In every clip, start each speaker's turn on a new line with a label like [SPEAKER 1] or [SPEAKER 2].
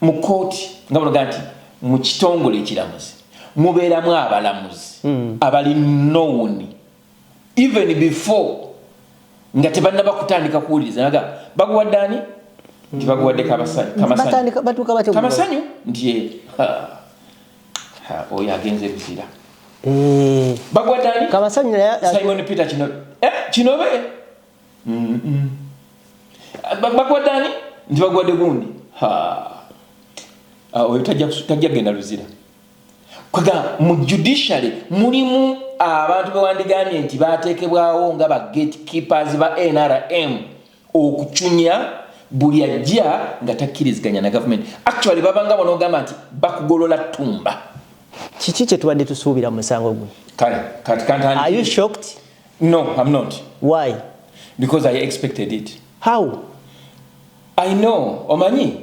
[SPEAKER 1] mu kooti nga bano nti mu kitongole ekiramuzi mubeeramu abalamuzi abali known even before nga tebannaba kutandika kuwuliriza naga baguwadde ani nti baguwadde kamasanyu nti oyo agenze buzira baguwadde ani
[SPEAKER 2] kamasanyu
[SPEAKER 1] Simon Peter Kinobe baguwadde ani nti baguwadde gundi oyo tajja genda luzira kwaga mu judiciary mulimu abantu bewandigambye nti bateekebwawo nga ba gatekeepers ba NRM okucunya buli ajja nga takkiriziganya na government. Actually babanga bonogamba nti bakugolola tumba.
[SPEAKER 2] Kiki kye tubadde tusuubira mu musango gwe?
[SPEAKER 1] Are
[SPEAKER 2] you shocked?
[SPEAKER 1] No, I'm not.
[SPEAKER 2] Why?
[SPEAKER 1] Because I expected it.
[SPEAKER 2] How?
[SPEAKER 1] I know. Omanyi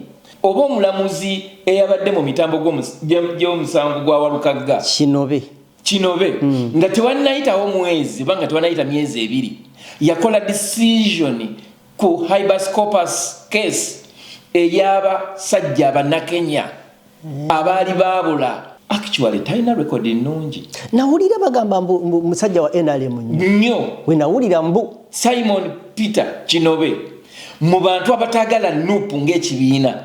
[SPEAKER 1] oba omulamuzi eyabadde mu mitambo gy'omusango gwa Walukaga Kinobe nga tewannayitawo mwezi oba nga tewannayita myezi ebiri yakola decision ku habeas corpus case ey'abasajja abannakenya abaali baabula. Actually talina record nnungi.
[SPEAKER 2] Nawulira bagamba musajja wa NRM
[SPEAKER 1] nnyo
[SPEAKER 2] we nawulira mbu
[SPEAKER 1] Simon Peter Kinobe mu bantu abatagala nupu ng'ekibiina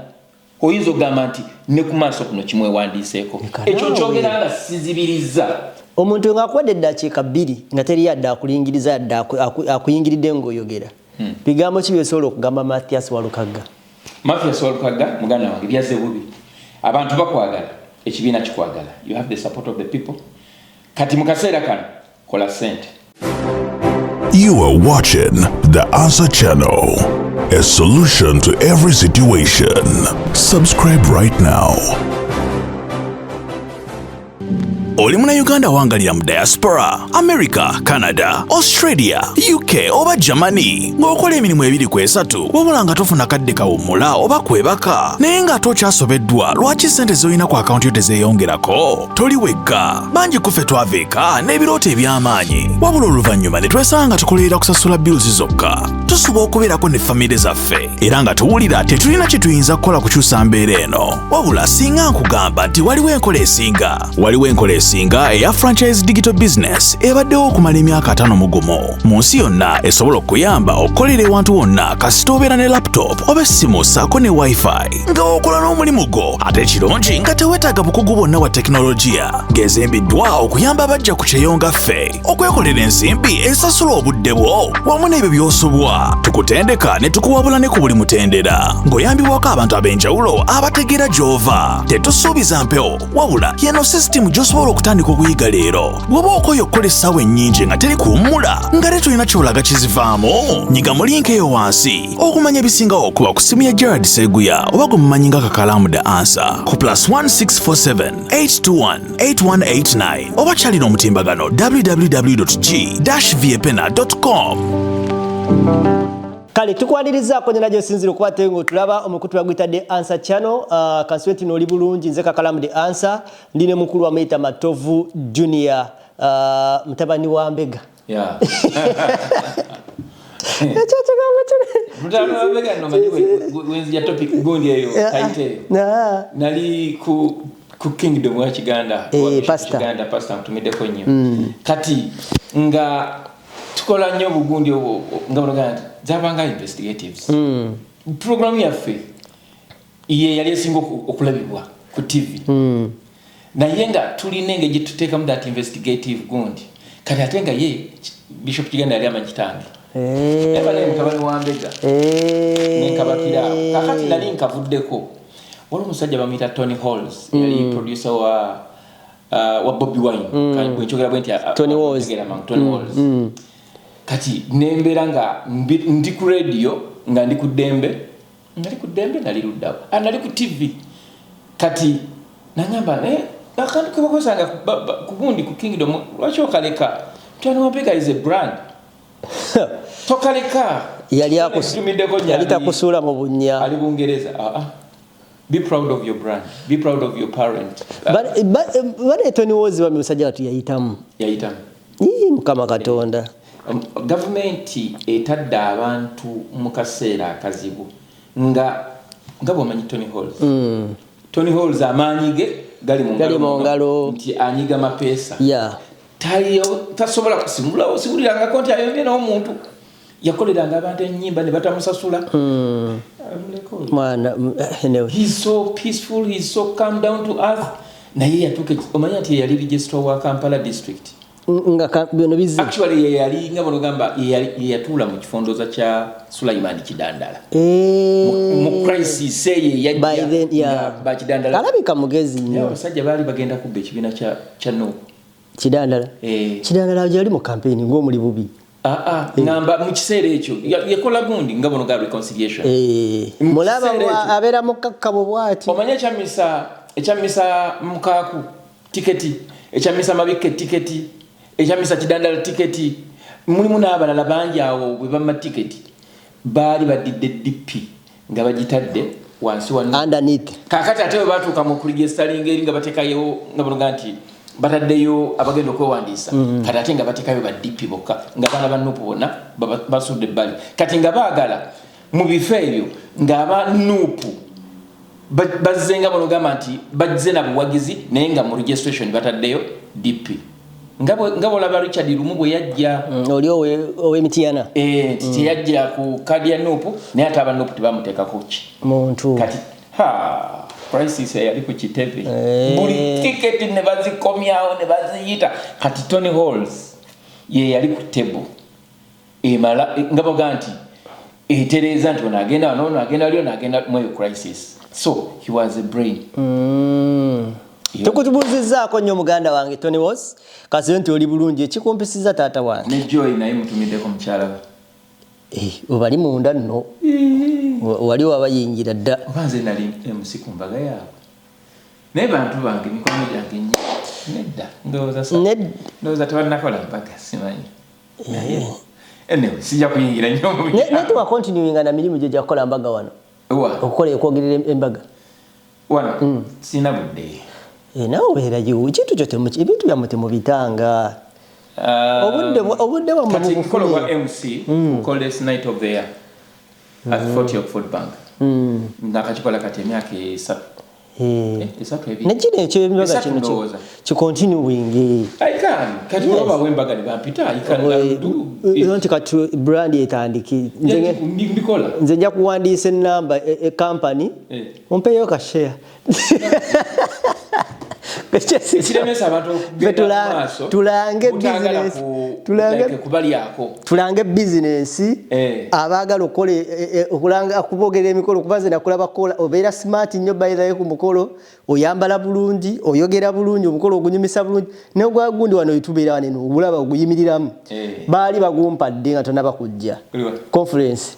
[SPEAKER 1] oyinza ogamba nti ne ku maaso kuno kimwewandiiseeko ekyo kyogera nga sizibiriza
[SPEAKER 2] omuntu ng'akuwadde eddakiika 2 nga teri yadde akulingiriza yadde akuyingiridde ng'oyogera bigambo ki byosobola okugamba Mathias Walukaga
[SPEAKER 1] muganda wange byaze bubi abantu bakwagala ekibiina kikwagala you have the support of the people kati mu kaseera kano kola sente.
[SPEAKER 3] You are watching the Answer Channel, a solution to every situation. Subscribe right now. Oli muna Uganda wangalira mu diaspora, America, Canada, Australia, UK oba Germany. Ng'okola emirimu 2-3 wabula nga tofuna kadde kawummula oba kwebaka naye nga tokyasobeddwa lwaki ssente z'olina ku akawunti yo tezeeyongerako? Toli wekka, bangi kuffe twaveeka n'ebirooto eby'amaanyi wabula oluvannyuma ne twesanga nga tukolerera kusasula bills zokka. Tusuba okubeerako ne famire zaffe era nga tuwulira tetulina kye tuyinza kukola kukyusa mbeera eno wabula singa nkugamba nti waliwo enkola esinga eya franchise digital business ebaddewo okumala emyaka 5 mugumu mu nsi yonna esobola okuyamba okukolera ewantu wonna kasita obeera ne laptop oba essimu ssaako ne wifi nga okola n'omulimu gwo ate ekirungi nga teweetaaga bukugu bwonna wa tekinologiya ng'ezimbiddwa okuyamba abajja ku kyeyonga ffe okwekolera ensimbi esasula obudde bwo wamu n'ebyo by'osobwa tukutendeka ne tukuwabula ne ku buli mutendera ng'oyambibwako abantu ab'enjawulo abategeera gy'ova tetusuubiza mpewo wabula yeno system gy'osobola okutandika okuyiga leero bw'oba okoye okukola essaawa ennyingi nga teri kuwummula nga te tulina kyolaga kizivaamu nyiga mu linka eyo wansi okumanya ebisingawo okuba ku simu ya Gerard Seguya oba gwe mumanyi nga Kakalamu the Answer ku +1647 821 8189 oba kyalina omutimbagano www.g-viepena.com.
[SPEAKER 2] Kale tukwanirizaako ne najjo sinzira okuba tengo tulaba omukutu Ekitadde Answer Channel kansuweti noli bulungi nze Kakalamu the Answer ndine mukulu wa Meita Matovu Junior mtabani wa Mbega
[SPEAKER 1] mtabani wa Mbega no majiwe wenzi ya topic gundi eyo kaite nali ku kingdom wa Kiganda pastor mtumide kwenye kati nga tukola nnyo bugundi obwo nga bonoganda zabanga investigatives program yaffe iye yali esinga okulabibwa ku TV naye nga tulina engeri gye mu that investigative gundi kati ate nga ye Bishop Kiganda yali amanyitange ebale mutabani wa Mbega nenkabakira kakati nali nkavuddeko wali omusajja bamuyita Tony Halls yali producer wa Bobby Wine kandi bwenkyogera bwenti
[SPEAKER 2] Tony Halls
[SPEAKER 1] kati nembera nga ndi ku radio nga ndi ku Dembe nali luddawo nali ku TV kati nangamba akantu kebakosanga kugundi ku kingdom lwaki okaleka Tony Wambega is a brand tokaleka
[SPEAKER 2] yali takusuula mu bunnya
[SPEAKER 1] ali Bungereza be proud of your brand, be proud of your parent.
[SPEAKER 2] But Tony was wa musajja tu yayitamu mukama Katonda
[SPEAKER 1] government etadde abantu mu kaseera akazibu nga ngabo manyi Tony Halls Tony Halls amanyige gali mu ngalo nti anyiga mapesa tasobola kusimula osibuliranga konti ayombe n'omuntu yakoleranga abantu ennyimba ne batamusasula
[SPEAKER 2] mwana
[SPEAKER 1] he's so peaceful, he's so calm down to earth. Naye yatuke omanya nti yali registrar wa Kampala district
[SPEAKER 2] nga bino bizi
[SPEAKER 1] actually yali nga bonogamba yatula mu kifondoza kya Sulaiman Kidandala mu crisis yajja ba Kidandala
[SPEAKER 2] alabika mugezi nnyo
[SPEAKER 1] abasajja bali bagenda kubba ekibina kya no
[SPEAKER 2] Kidandala Kidandala yali mu campaign ng'omuli bubi ngamba mu kiseera ekyo yakola gundi nga bono ga reconciliation mulaba abera mukakkabo bwati
[SPEAKER 1] omanya ekyamisa mukaku tiketi ekyamisa mabike tiketi ekyamisa Kidandala tiketi mulimu n'abalala bangi awo bwe bamma tiketi baali badidde DP nga bagitadde wansi wa
[SPEAKER 2] underneath
[SPEAKER 1] kakati ate bwe batuuka mu kuligestalinga eri nga batekayo nga bonoga nti bataddeyo abagenda okwewandiisa kati ate nga batekayo ba DP bokka nga baana bannupu bonna basudde ebbali kati nga baagala mu bifo ebyo ng'abanuupu bazze nga bonogamba nti bazze na buwagizi naye nga mu registration bataddeyo DP nga bolaba Richard Lumu bwe yajja
[SPEAKER 2] oli ow'emitiyana
[SPEAKER 1] teyajja ku kadi ya nuupu naye ate abanuupu tebamuteekako ki
[SPEAKER 2] muntu
[SPEAKER 1] kati crisis yali ku kitebe buli tiketi ne bazikomyawo ne baziyita kati Tony Halls ye yali ku table emala nga boga nti etereza nti ono agenda ono agenda lyo n'agenda mu crisis so he was a brain
[SPEAKER 2] tukutubuuzizaako nnyo muganda wange Tony Halls kasi nti oli bulungi ekikumpisiza taata wange
[SPEAKER 1] ne Joy naye mutumiddeko mukyala we
[SPEAKER 2] obali munda nno wali wabayingira dda
[SPEAKER 1] obanze nali MC ku mbaga yaabwe naye bantu bange mikono gyange nnyo nedda ndowooza tebanakola mpaka simanyi anyway sijja kuyingira nnyo mu
[SPEAKER 2] naye tuwakontinuinga na mirimu gye gyakukola mbaga wano okukola okwogerera embaga
[SPEAKER 1] wano sina budde
[SPEAKER 2] nawe obeerayo ekintu kyo ebintu byammwe temubitanga obudde
[SPEAKER 1] kati nkolo wa MC College Night of the Year at 40 Oxford Bank nakakikola kati emyaka esatu ebiri
[SPEAKER 2] nekino ekyo embaga kino kikontinuing
[SPEAKER 1] kati oba wembaga ne bampita
[SPEAKER 2] nti kati brand etandiki nze nja kuwandiisa enamba ekampany ompeeyo kashare tulange business abaagala okulanga kubogera emikolo kubanze nakulaba kola obeera smart nnyo bayirayo ku mukolo oyambala bulungi oyogera bulungi omukolo ogunyumisa bulungi n'ogwa gundi wano wetubeera waneno obulaba oguyimiriramu baali bagumpadde nga tonaba kujja conference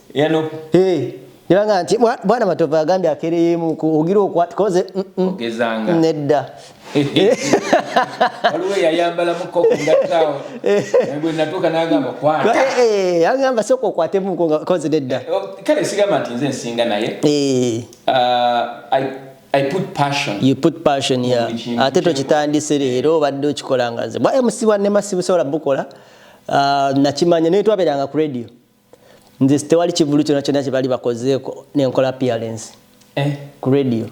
[SPEAKER 2] nibanga nti bwana Matovu agambye akereyemu ogira okwatikoze nedda
[SPEAKER 1] waliwo yayambala mukoko ngataawo ngwe natuuka n'agamba kwata
[SPEAKER 2] agamba sooka okwatemu koze nedda
[SPEAKER 1] kale sigamba nti nze nsinga naye I put passion.
[SPEAKER 2] You put passion, yeah. Ate tokitandise leero obadde okikolanga nze bwa MC wanne masibu sobola bukola nakimanya naye twabeeranga ku radio nze tewali kivulu kyonna kyonna kye bali bakozeeko nenkola appearance ku radio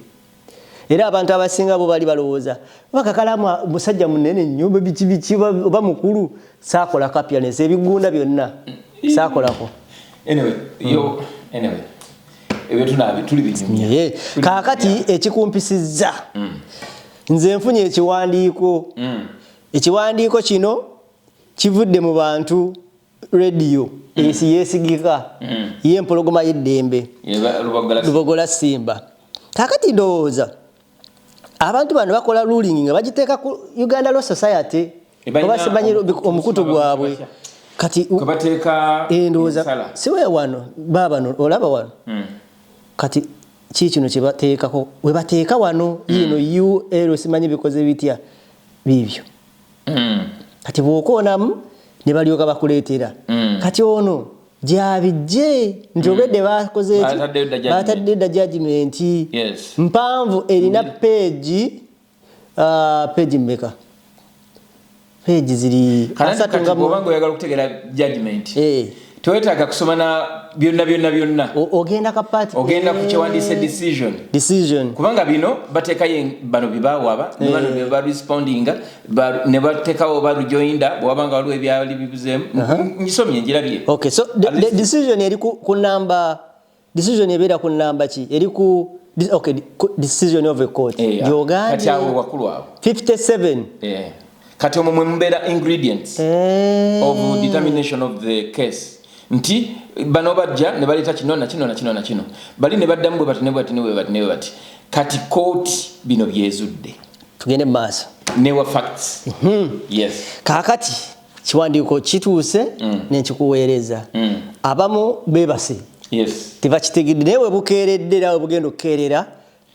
[SPEAKER 2] era abantu abasinga bo bali balowooza KAKALAAMU musajja munene nnyo biki oba mukulu saakola appearance ebigunda byonna saakolako
[SPEAKER 1] anyway ebyo tuli binyumya
[SPEAKER 2] kaakati ekikumpisizza nze nfunye ekiwandiiko kino kivudde mu bantu radio esi yesigika y'empologoma y'eddembe Lubogola Simba kaakati ndowooza abantu bano bakola ruling nga bagiteeka ku Uganda Law Society oba simanyi omukutu gwabwe kati
[SPEAKER 1] kubateeka
[SPEAKER 2] endowooza siwe wano baabano olaba wano kati kino kye bateekako we bateeka wano yino UL simanyi bikoze bitya bibyo kati bw'okoonamu ne balyoka bakuleetera kati ono gyabijje nti obedde bakoze batadde dda judgment mpanvu erina page mmeka page ziri
[SPEAKER 1] asatu nga bw'obanga oyagala okutegeera judgment Tewetaaga kusoma na byonna.
[SPEAKER 2] Ogenda ka party.
[SPEAKER 1] Ogenda ku kyewandise decision. Kubanga bino bateekayo bano bibaawaaba ne bano ne ba respondinga ne bateekawo ba rejoinda bwabanga waliwo ebyali bibuzeemu. Nyisomye njirabye.
[SPEAKER 2] Okay, so the decision eri ku number decision ebeera ku number ki? Eri ku decision of a court. Yogandi.
[SPEAKER 1] Kati awo wakulu awo.
[SPEAKER 2] 57.
[SPEAKER 1] Kati omwe mbeera ingredients of determination of the case. Nti bano bajja ne baleta kino na kino. Bali ne baddamu bwe bati. Kati court bino byezudde.
[SPEAKER 2] Tugende maaso.
[SPEAKER 1] Newa facts. Yes.
[SPEAKER 2] Kakati kiwandiiko kituuse n'ekikuweereza. Abamu beebase.
[SPEAKER 1] Yes.
[SPEAKER 2] Tebakitegedde naye we bukeeredde era we bugenda okukeerera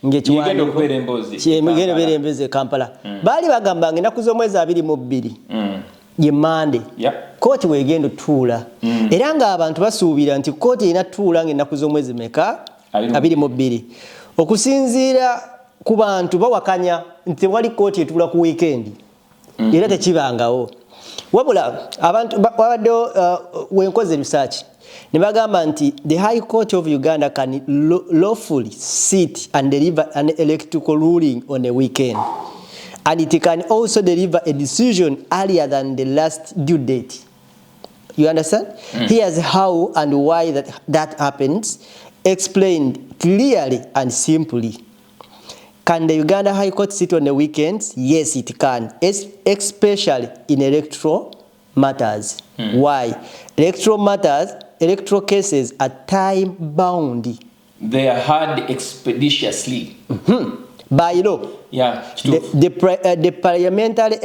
[SPEAKER 1] ng'ekiwandiiko okubeera emboozi.
[SPEAKER 2] Mugenda okubeera emboozi e Kampala. Baali bagamba ng'ennaku z'omwezi 22 ye Monday. Kooti weegenda otuula. Era ng'abantu basuubira nti kooti erina tuula ng'ennaku z'omwezi meka 22. Okusinziira ku bantu bawakanya nti tewali kooti etuula ku weekend. Era tekibangawo. Wabula abantu babaddewo wenkoze research. Ne bagamba nti the High Court of Uganda can lawfully sit and deliver an electoral ruling on a weekend. And it can also deliver a decision earlier than the last due date. You understand? Here's how and why that happens, explained clearly and simply. Can the Uganda High Court sit on the weekends? Yes, it can, especially in electoral matters. Why? Electoral cases are time-bound. They are heard expeditiously. By law.
[SPEAKER 1] Yeah.
[SPEAKER 2] The Parliamentary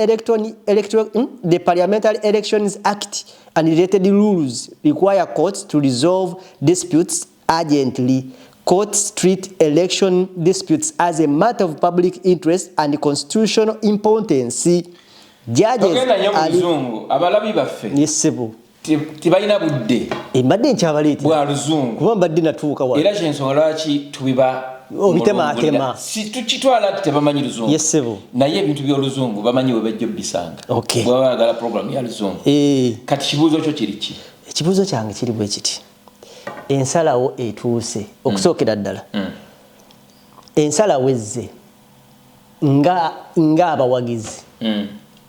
[SPEAKER 2] Elections Act and related rules require courts to resolve disputes urgently. Courts treat election disputes as a matter of public interest and constitutional importance. Judges
[SPEAKER 1] abalabi baffe.
[SPEAKER 2] Yes,
[SPEAKER 1] tibalina budde.
[SPEAKER 2] Mbadde nkyabaleeta.
[SPEAKER 1] Bwa luzungu.
[SPEAKER 2] Kuba mbadde natuuka wa.
[SPEAKER 1] Era kyensonga lwaki tubiba
[SPEAKER 2] obitema.
[SPEAKER 1] Si tukitwala tebamanyi luzungu.
[SPEAKER 2] Yes, sebo.
[SPEAKER 1] Naye ebintu by'oluzungu bamanyi we bajja bisanga.
[SPEAKER 2] Okay.
[SPEAKER 1] Bwa bagala program ya luzungu. Kati kibuuzo kyo kiri ki?
[SPEAKER 2] Ekibuuzo kyange kiri bwe kiti. Ensalawo etuuse okusookera ddala. Ensalawo ezze nga abawagizi.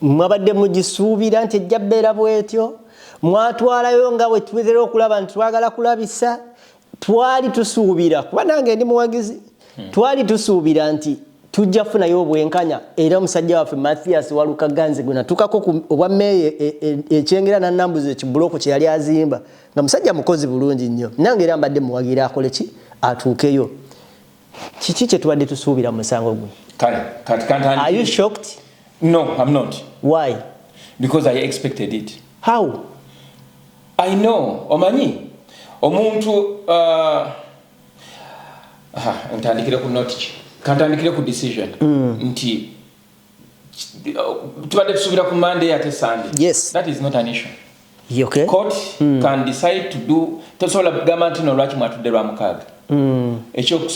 [SPEAKER 2] Mwabadde mugisuubira nti ejja bbeera bwetyo. Mwatwalayo nga bwe tuwezera okulaba nti twagala kulabisa. Twali tusuubira kuba nange ndi muwagizi. Twali tusuubira nti tujja kufunayo obwenkanya era omusajja waffe Mathias Walukaga nze gwe natukako obwa meeya ekyengera n'annambuzi ekibuloko kye yali azimba nga musajja mukozi bulungi nnyo. Nange era mbadde muwagira akole ki atuukeyo. Kiki kye tubadde tusuubira mu musango gwe? Are you shocked?
[SPEAKER 1] No, I'm not.
[SPEAKER 2] Why?
[SPEAKER 1] Because I expected it.
[SPEAKER 2] How?
[SPEAKER 1] I know. Omanyi omuntu ntandikire ku note kantandikire ku decision nti tubadde tusuubira ku Monday ate Sunday.
[SPEAKER 2] Yes.
[SPEAKER 1] That is not an issue.
[SPEAKER 2] Okay.
[SPEAKER 1] Court can decide to do tosobola kugamba nti nolwaki mwatudde lwa mukaaga.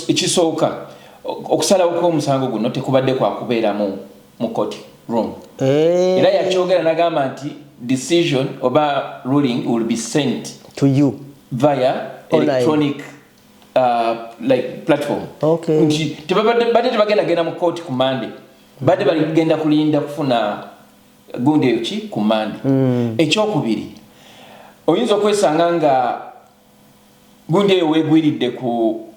[SPEAKER 1] Ekisooka okusalawo kw'omusango guno tekubadde kwa kubeera mu court room. Era yakyogera nagamba nti decision oba ruling will be sent
[SPEAKER 2] to you
[SPEAKER 1] via electronic like platform.
[SPEAKER 2] Okay.
[SPEAKER 1] Tebagenda genda mu court ku Monday. Badde baligenda kulinda kufuna gundi eyo ku Monday. Ekyokubiri oyinza okwesanga nga gundi eyo weegwiridde ku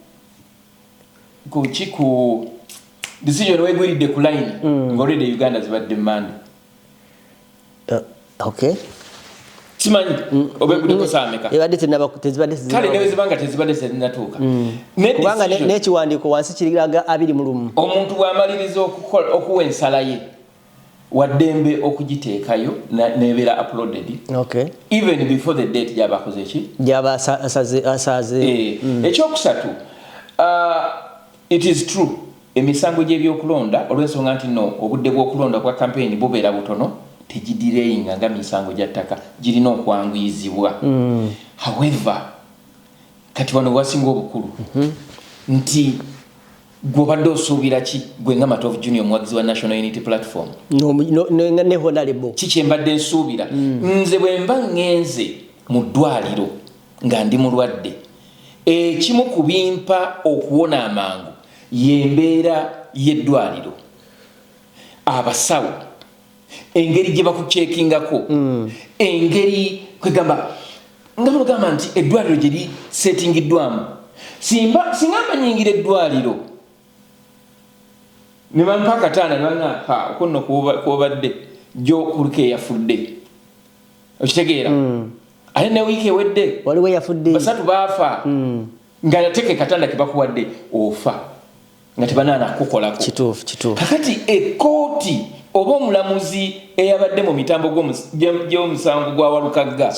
[SPEAKER 1] decision weegwiridde ku line ng'olidde Uganda zibadde Monday.
[SPEAKER 2] Okay.
[SPEAKER 1] Simanyi obekuddeko saameka. Kale newezibanga tezibadde zinatuuka.
[SPEAKER 2] Kubanga n'ekiwandiiko wansi kiriraga 21.
[SPEAKER 1] Omuntu bw'amaliriza okuwa ensala ye waddembe okugiteekayo nebeera uploaded.
[SPEAKER 2] Okay.
[SPEAKER 1] Even before the date gy'abakoze ki?
[SPEAKER 2] Gy'aba asaze.
[SPEAKER 1] Ekyokusatu, it is true emisango gy'ebyokulonda olw'ensonga nti no obudde bw'okulonda kwa campaign bubeera butono tegidireyinga nga misango gya ttaka girina okwanguyizibwa. However kati wano wasinga obukulu nti gw'obadde osuubira ki gwe nga Mathias Junior omuwagizi wa National Unity Platform
[SPEAKER 2] ne honorable
[SPEAKER 1] ki kye mbadde nsuubira nze bwe mba ngenze mu ddwaliro nga ndi mulwadde ekimu ku bimpa okuwona amangu yembeera y'eddwaliro abasawo engeri gye bakuceekingako engeri kwegamba nga mulugamba nti eddwaliro gye lisetingiddwamu singa mbanyingira eddwaliro ne bampa akataana ne banga okunno kwobadde gyo kuliko eyafudde okitegeera ate ne wiiki ewedde
[SPEAKER 2] waliwo eyafudde
[SPEAKER 1] basatu baafa nga yateeka ekatanda ke bakuwadde ofa nga tebanaana kukolako
[SPEAKER 2] kituufu
[SPEAKER 1] kakati ekkooti oba omulamuzi eyabadde mu mitambo gy'omusango gwa Walukaga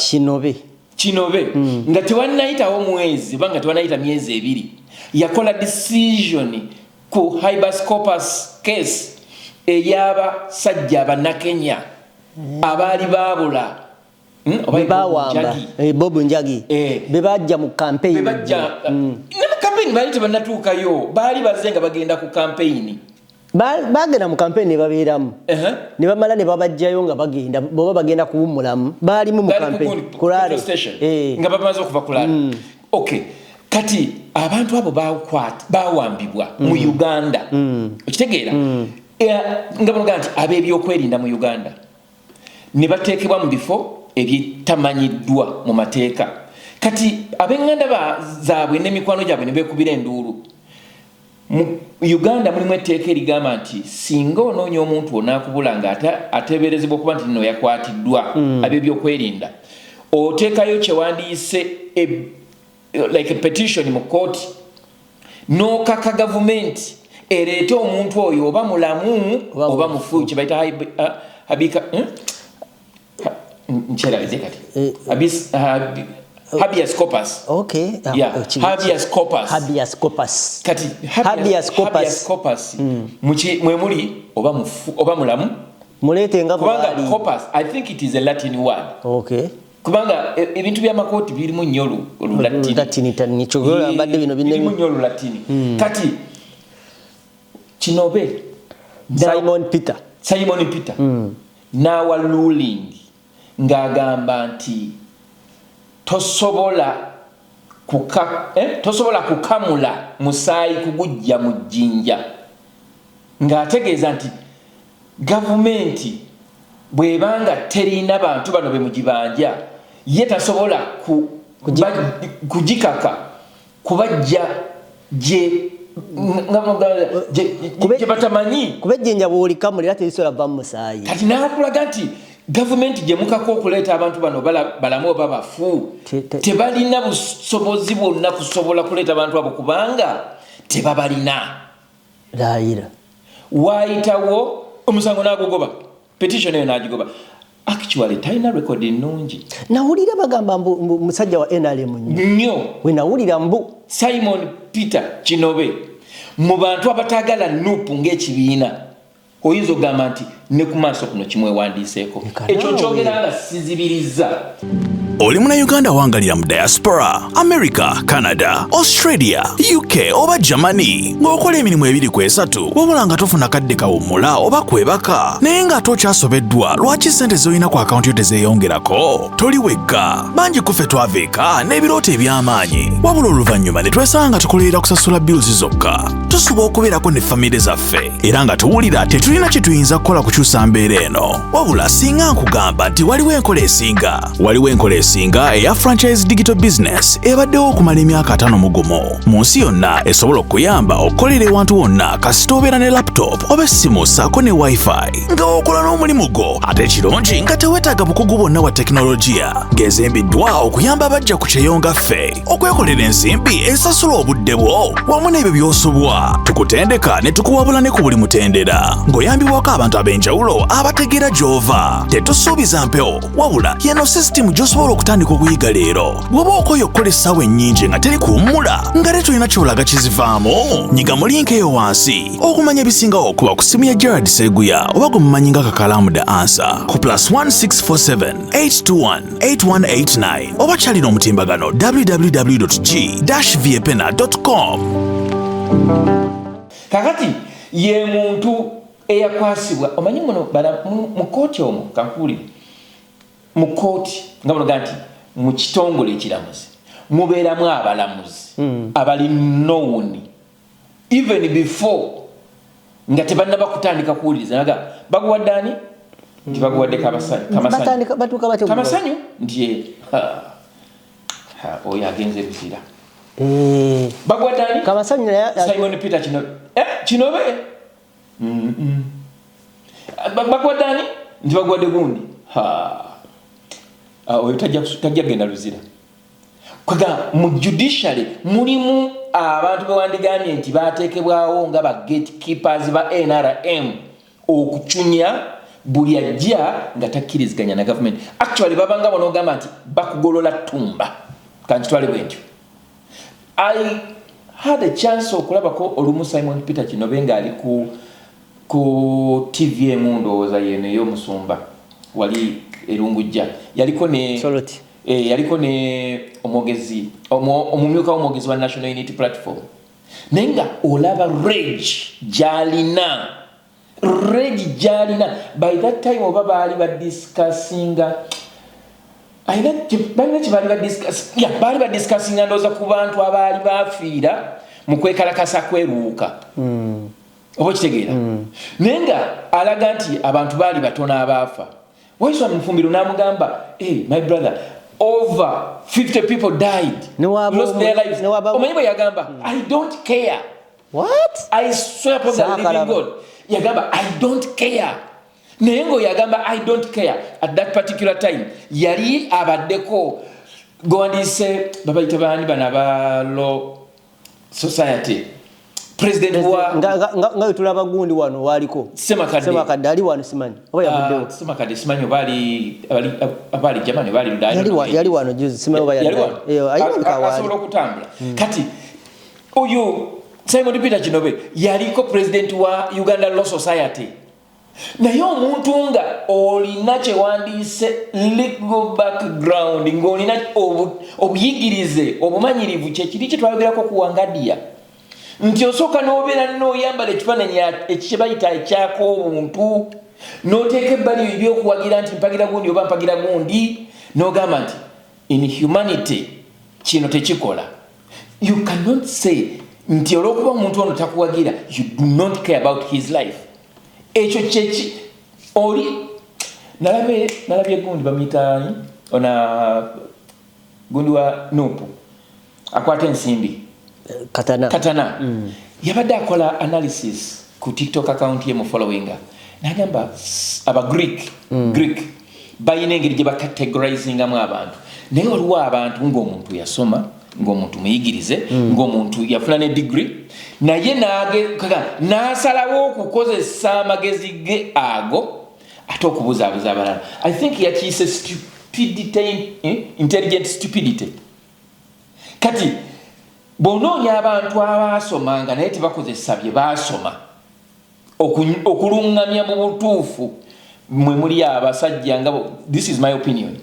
[SPEAKER 1] kinobe nga tewannayitawo mwezi oba nga tewannayita myezi 2 yakola decision ku habeas corpus case ey'abasajja abannakenya abaali baabula
[SPEAKER 2] Bob Njagi bebajja mu campaign
[SPEAKER 1] baali tebannatuukayo baali bazze nga bagenda ku campaign
[SPEAKER 2] bagenda mu campaign ne babeeramu ne bamala ne babajjayo nga bagenda boba bagenda kuwummulamu baalimu mu campaign kulale
[SPEAKER 1] nga bamaze okuva kulale okay kati abantu abo bawambibwa mu Uganda okitegeera nga banoga nti ab'ebyokwerinda mu Uganda ne bateekebwa mu bifo ebitamanyiddwa mu mateeka kati ab'enganda zaabwe n'emikwano gyabwe ne beekubira enduulu mu Uganda mulimu etteeka erigamba nti singa onoonya omuntu onaakubula nga ateeberezebwa okuba nti nno yakwatiddwa ab'ebyokwerinda oteekayo kyewandiise like a petition mu kooti n'okaka gavumenti ereete omuntu oyo oba mulamu oba mufu kye bayita habika nkyerabize kati habeas corpus
[SPEAKER 2] habeas corpus
[SPEAKER 1] kati habeas corpus mwe muli oba mufu oba mulamu
[SPEAKER 2] mulete nga
[SPEAKER 1] kubanga corpus I think it is a Latin word kubanga ebintu by'amakooti birimu nnyo Lulatini birimu nnyo Lulatini kati kinobe Simon Peter n'awa ruling ng'agamba nti tosobola kukamula musaayi kugujja mu jjinja ng'ategeeza nti gavumenti bw'ebanga terina bantu bano be mugibanja ye tasobola kugikaka kubajja gye batamanyi
[SPEAKER 2] kubejjenja bw'olikamulira terisobola kuva mu musaayi
[SPEAKER 1] kati n'akulaga nti gavumenti gye mukako okuleeta abantu bano balamu oba bafu tebalina busobozi bwonna kusobola kuleeta abantu abo kubanga tebabalina
[SPEAKER 2] laayira
[SPEAKER 1] waayitawo omusango n'agugoba petition eyo n'agigoba actually talina record ennungi
[SPEAKER 2] nawulira bagamba musajja wa NRM
[SPEAKER 1] nnyo
[SPEAKER 2] we nawulira mbu
[SPEAKER 1] Simon Peter Kinobe mu bantu abataagala nupu ng'ekibiina oyinza okugamba nti ne ku maaso kuno kimwewandiiseeko ekyo nkyogera nga sizibiriza
[SPEAKER 3] oli munnayuganda awangalira mu diaspora America, Canada, Australia, UK oba Germany ng'okola emirimu 2-3 wabula nga tofuna kadde kawummula oba kwebaka naye ng'ate okyasobeddwa lwaki ssente z'olina ku akawunti yo tezeeyongerako toli wekka bangi ku ffe twaveeka n'ebirooto eby'amaanyi wabula oluvannyuma ne twesanga nga tukolerera kusasula bills zokka tusuba okubeerako ne famire zaffe era nga tuwulira tetulina kye tuyinza kukola kukyusa mbeera eno wabula singa nkugamba nti waliwo enkola esinga eya franchise digital business ebaddewo okumala emyaka 5 mu gumu mu nsi yonna esobola okuyamba okukolera ewantu wonna kasita obeera ne laptop oba essimu ssaako ne wifi nga okola n'omulimu gwo ate ekirungi nga teweetaaga bukugu bwonna bwa tekinologiya ng'ezimbiddwa okuyamba abajja ku kyeyonga ffe okwekolera ensimbi esasula obudde bwo wamu n'ebyo by'osubwa tukutendeka ne tukuwabula ne ku buli mutendera ng'oyambibwako abantu ab'enjawulo abategeera gy'ova tetusuubiza mpewo wabula yeno sisitimu gy'osobola okutandika okuyiga leero bw'oba okoye okukola essaawa ennyingi nga teri kuwummula nga te tulina kyolaga kizivaamu nyiga mu linka eyo wansi okumanya ebisingawo okuba ku ssimu ya Gerard Seguya oba gwe mumanyi nga Kakalamu the answer ku +1647 821 8189 oba kyalina omutimbagano www.g-viepena.com.
[SPEAKER 1] kakati ye muntu eyakwasibwa omanyi muno mu kooti omwo kankuli mu kooti nga banoga nti mu kitongole ekiramuzi mubeeramu abalamuzi abali known even before nga tebannaba kutandika kuwuliriza naga baguwadde ani nti baguwadde kamasanyu nti oyo agenze bifira baguwadde ani Simon Peter Kinobe baguwadde ani nti baguwadde gundi oyo tajja genda luzira kwaga mu judiciary mulimu abantu bewandigambye nti bateekebwawo nga ba gatekeepers ba NRM okucunya buli ajja nga takkiriziganya na government. Actually babanga banogamba nti bakugolola tumba kanchitwale bwentyo. I had a chance okulabako olumu Simon Peter Kinobe nga ali ku TV emundoza yene yo musumba wali erungujja yaliko ne
[SPEAKER 2] Soloti
[SPEAKER 1] yaliko ne omogezi omumyuka omogezi wa National Unity Platform nenga olaba rage jalina by that time oba bali ba discussing bali ba discussing ndoza ku bantu abali bafiira mu kwekalakasa kweruuka obo kitegeera nenga alaga nti abantu bali batona abafa waiswa mfumbiro namugamba my brother over 50 people died lost their lives omanyibo yagamba I don't care
[SPEAKER 2] what
[SPEAKER 1] I swear upon the living God yagamba I don't care nengo yagamba I don't care at that particular time yali abaddeko gondise babayita bani bana ba law society president wa
[SPEAKER 2] nga tulaba gundi wano waliko semakadde ali wano simanyi oba yabuddewo
[SPEAKER 1] semakadde simanyi abali jamani bali ndani
[SPEAKER 2] yali wano juzi simanyi oba yali
[SPEAKER 1] asobola okutambula kati oyo Simon Peter Kinobe yaliko president wa Uganda Law Society naye omuntu nga olina kyewandise legal background ng'olina obuyigirize obumanyirivu kyekiri kyetwayogerako kuwangadiya nti osooka n'obeera n'oyambala ekifaananyi ekibayita ekyako obuntu n'oteeka ebbali ebyokuwagira nti mpagira gundi oba mpagira gundi n'ogamba nti in humanity kino tekikola. You cannot say nti olwokuba omuntu ono takuwagira you do not care about his life. Ekyo kyeki oli nalabye gundi bamuyita ona gundi wa Nupu akwata ensimbi Katana. Yabadde akola analysis ku TikTok account ye mu following nagamba aba Greek bayina engeri gye bacategorizingamu abantu naye waliwo abantu ng'omuntu yasoma ng'omuntu muyigirize ng'omuntu yafuna ne degree naye n'asalawo okukozesa amagezi ge ago ate okubuzaabuza abalala. I think yakiyise stupidity, intelligent stupidity. Kati bonoonya abantu abasomanga naye tebakozesa bye basoma okulungamya mu butuufu mwe muli abasajja nga this is my opinion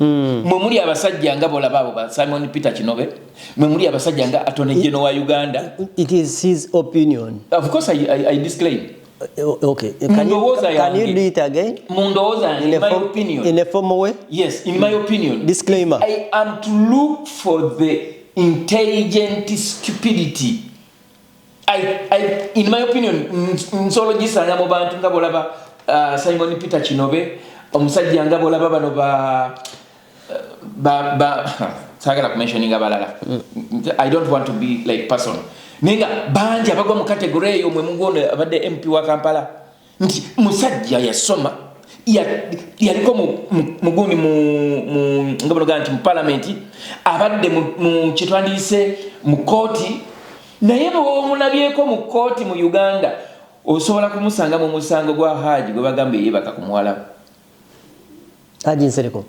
[SPEAKER 1] mwe muli abasajja nga bolaba abo ba Simon Peter Kinobe mwe muli abasajja nga Attorney General wa Uganda.
[SPEAKER 2] It is his opinion.
[SPEAKER 1] Of course I disclaim.
[SPEAKER 2] Okay, can you do it again?
[SPEAKER 1] Mundoza, in my opinion.
[SPEAKER 2] In a formal way?
[SPEAKER 1] Yes, in my opinion.
[SPEAKER 2] Disclaimer.
[SPEAKER 1] I am to look for the intelligent stupidity. I in my opinion, nsolo gisanga mu bantu nga bolaba Simon Peter Kinobe, omusajja nga bolaba bano ba sagala mentioning abalala. I don't want to be like person. Nenga banji abagwa mu category eyo mwe mugone abadde MP wa Kampala nti musajja yasoma yaliko muguni mu ngabano ganti mu parliament abadde mu kitwandise mu koti naye omulabyeko mu koti mu Uganda osobola kumusanga mu musango gwa Haji gwe bagambe yebaka kumuwala
[SPEAKER 2] Haji Nsereko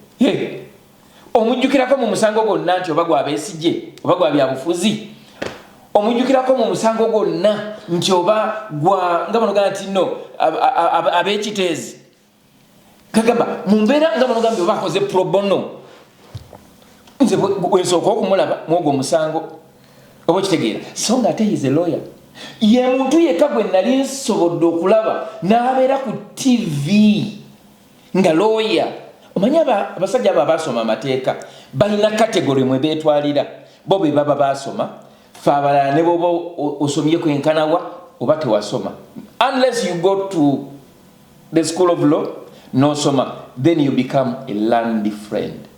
[SPEAKER 1] omujjukirako mu musango gonna nti oba gwa besije oba gwa byabufuzi omujjukirako mu musango gonna nti oba gwa ngabano ganti no abekiteezi kagamba mu mbeera ngabano gambe oba akoze pro bono nze bwensooka okumulaba mwogwo omusango oba kitegeera so nga ate is a lawyer ye muntu yekka gwe nali nsobodde okulaba n'abeera ku TV nga lawyer. Omanyi abasajja abo abasoma amateeka balina kategori mwe beetwalira bo be baba basoma fa abalala ne boba osomye kwenkanawa oba tewasoma unless you go to the school of law no soma then you become a land friend.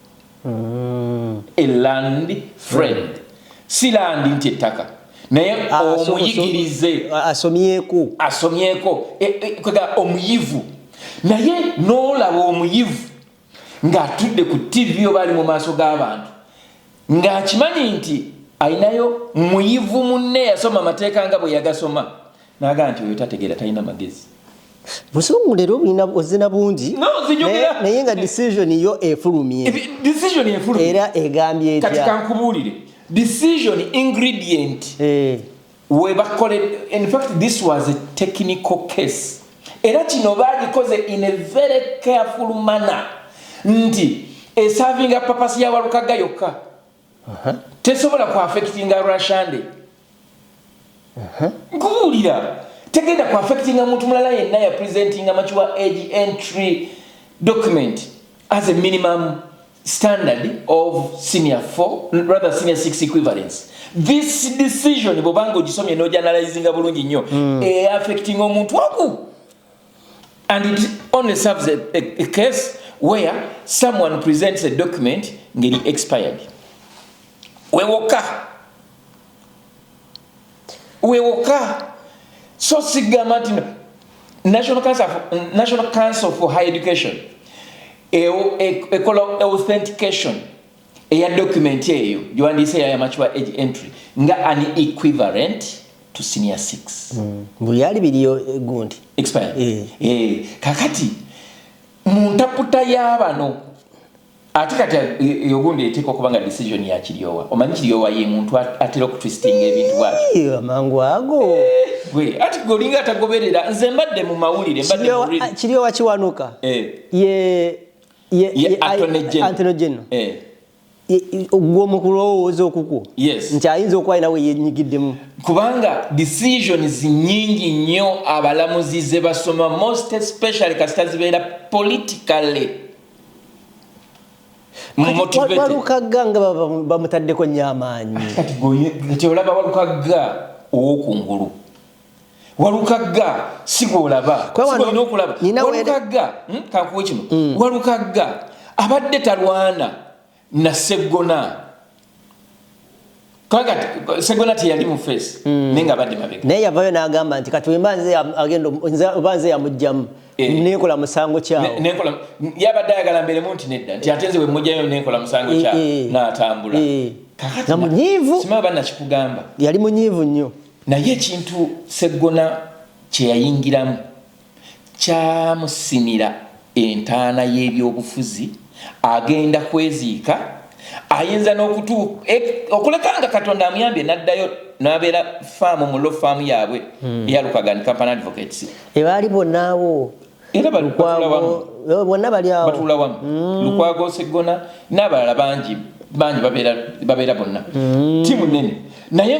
[SPEAKER 1] A land friend. Si land nti ettaka naye omuyigirize asomyeko kwega omuyivu naye n'olaba omuyivu ng'atudde ku TV oba ali mu maaso g'abantu ng'akimanyi nti ayinayo muyivu munne yasoma amateeka nga bwe yagasoma n'agaa nti oyo tategeera talina magezi.
[SPEAKER 2] Busungu lero ozina bungi naye nga decision yo efulumye era egambye etya
[SPEAKER 1] kati kankubuulire decision ingredient in fact this was a technical case era kino baagikoze in a very careful manner nti esavinga papasi ya Walukaga yokka tesobola ku affectinga Rwashande nkubuulira tegenda ku affectinga muntu mulala yenna ya presenting amachiwa age entry document as a minimum standard of senior 4 rather senior 6 equivalence. This decision bobango gisomye no journalizing bulungi nnyo affecting omuntu waku and it only serves a case where someone presents a document ngeri expired wewoka so sigamati National Council for Higher Education authentication eya document eyo yoandise ya machiwa age entry nga an equivalent to senior 6
[SPEAKER 2] buyali biliyo gundi
[SPEAKER 1] expired kakati muntaputa yabano atikati yogundi etiko kubanga decision ya Kiryowa omanyi Kiryowa ye muntu atero ku twisting ebintu bwaki
[SPEAKER 2] mangu ago
[SPEAKER 1] gwe ati golinga atagoberera nze mbadde mu mawulire mbadde mu read
[SPEAKER 2] Kiryowa kiwanuka ye Anthony General ogwo mukulowooza okuko nti ayinza okuba nawe yenyigiddemu
[SPEAKER 1] kubanga decisions nyingi nnyo abalamuzi ze basoma most especially kasita zibeera politically motivated.
[SPEAKER 2] Walukaga nga bamutaddeko nnyo amaanyi
[SPEAKER 1] kati olaba Walukaga ow'okungulu Walukaga sigolaba sigolina okulaba Walukaga kankuwe kino Walukaga abadde talwana na Segona kagati Segona teyali mu face nenga abadde mabega
[SPEAKER 2] naye yavayo n'agamba nti kati wembanze agenda obanze yamujjamu nekola musango kyawo
[SPEAKER 1] nekola yabadde ayagala mbere munti nedda nti atenze we mujjayo nekola musango kyawo n'atambula kakati
[SPEAKER 2] na munyivu
[SPEAKER 1] sima bana kikugamba
[SPEAKER 2] yali munyivu nnyo
[SPEAKER 1] naye ekintu Segona kye yayingiramu kyamusinira entaana y'ebyobufuzi agenda kweziika ayinza n'okutu okulekanga Katonda amuyambye naddayo n'abeera faamu mu law farm yaabwe eya Lukaga Company Advocates
[SPEAKER 2] ebaali bonnaawo
[SPEAKER 1] era bonna
[SPEAKER 2] bali awo
[SPEAKER 1] batuula wamu Lukwago Segona n'abalala bangi babeera bonna timu nene naye